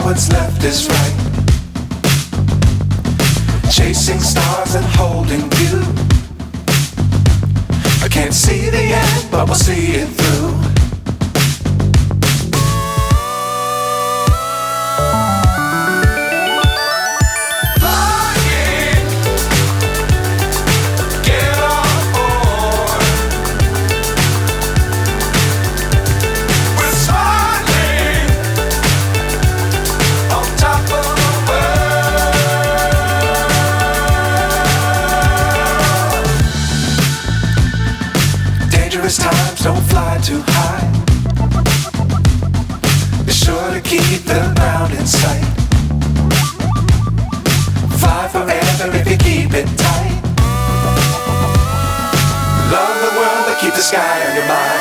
what's left is right. Chasing stars and holding you. I can't see the end, but we'll see it through. Times don't fly too high. Be sure to keep the ground in sight. Fly forever if you keep it tight. Love the world but keep the sky on your mind.